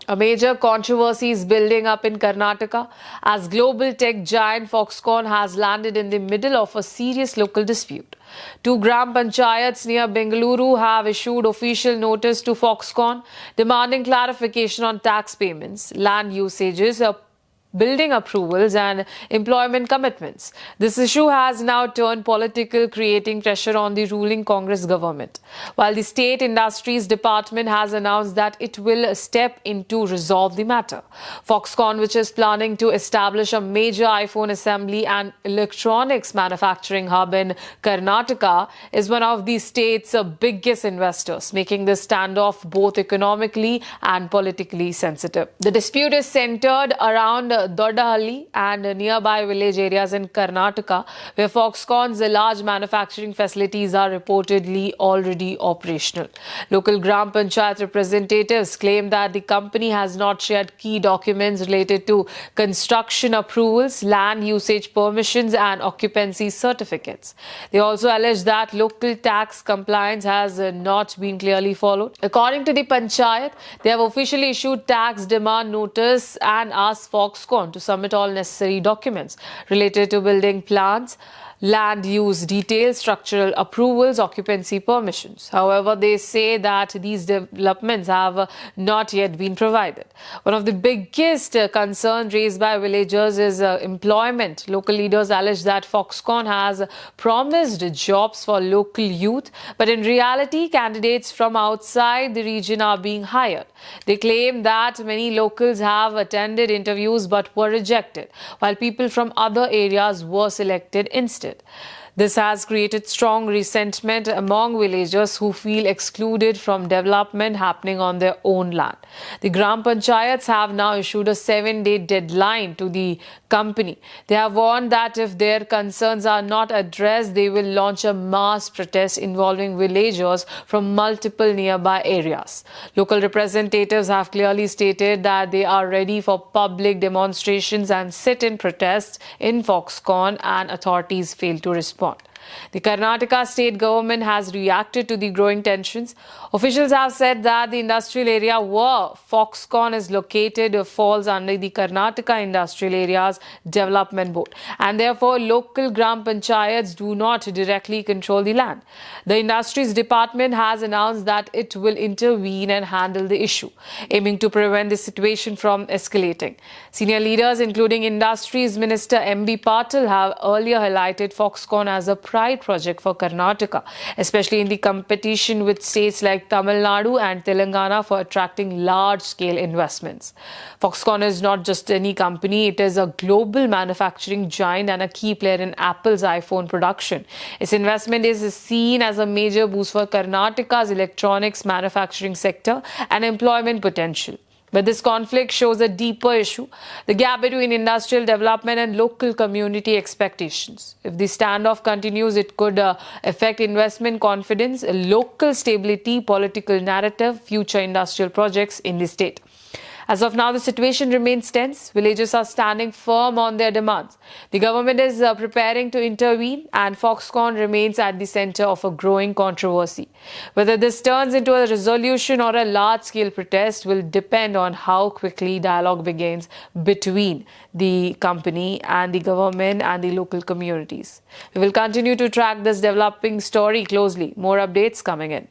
A major controversy is building up in Karnataka as global tech giant Foxconn has landed in the middle of a serious local dispute. Two gram panchayats near Bengaluru have issued official notice to Foxconn demanding clarification on tax payments, land usages, building approvals and employment commitments. This issue has now turned political, creating pressure on the ruling Congress government. While the State Industries Department has announced that it will step in to resolve the matter. Foxconn, which is planning to establish a major iPhone assembly and electronics manufacturing hub in Karnataka, is one of the state's biggest investors, making this standoff both economically and politically sensitive. The dispute is centered around Dodahalli and nearby village areas in Karnataka, where Foxconn's large manufacturing facilities are reportedly already operational. Local Gram Panchayat representatives claim that the company has not shared key documents related to construction approvals, land usage permissions and occupancy certificates. They also allege that local tax compliance has not been clearly followed. According to the Panchayat, they have officially issued tax demand notice and asked Foxconn to submit all necessary documents related to building plans, land use details, structural approvals, occupancy permissions. However, they say that these developments have not yet been provided. One of the biggest concerns raised by villagers is employment. Local leaders allege that Foxconn has promised jobs for local youth, but in reality, candidates from outside the region are being hired. They claim that many locals have attended interviews but were rejected, while people from other areas were selected instead. This has created strong resentment among villagers who feel excluded from development happening on their own land. The Gram Panchayats have now issued a 7-day deadline to the company. They have warned that if their concerns are not addressed, they will launch a mass protest involving villagers from multiple nearby areas. Local representatives have clearly stated that they are ready for public demonstrations and sit-in protests in Foxconn, and authorities fail to respond. The Karnataka state government has reacted to the growing tensions. Officials have said that the industrial area where Foxconn is located falls under the Karnataka Industrial Areas Development Board, and therefore local Gram Panchayats do not directly control the land. The Industries Department has announced that it will intervene and handle the issue, aiming to prevent the situation from escalating. Senior leaders, including Industries Minister M.B. Patil, have earlier highlighted Foxconn as a pride project for Karnataka, especially in the competition with states like Tamil Nadu and Telangana for attracting large-scale investments. Foxconn is not just any company, it is a global manufacturing giant and a key player in Apple's iPhone production. Its investment is seen as a major boost for Karnataka's electronics manufacturing sector and employment potential. But this conflict shows a deeper issue, the gap between industrial development and local community expectations. If the standoff continues, it could affect investment confidence, local stability, political narrative, future industrial projects in the state. As of now, the situation remains tense. Villagers are standing firm on their demands. The government is preparing to intervene, and Foxconn remains at the center of a growing controversy. Whether this turns into a resolution or a large-scale protest will depend on how quickly dialogue begins between the company and the government and the local communities. We will continue to track this developing story closely. More updates coming in.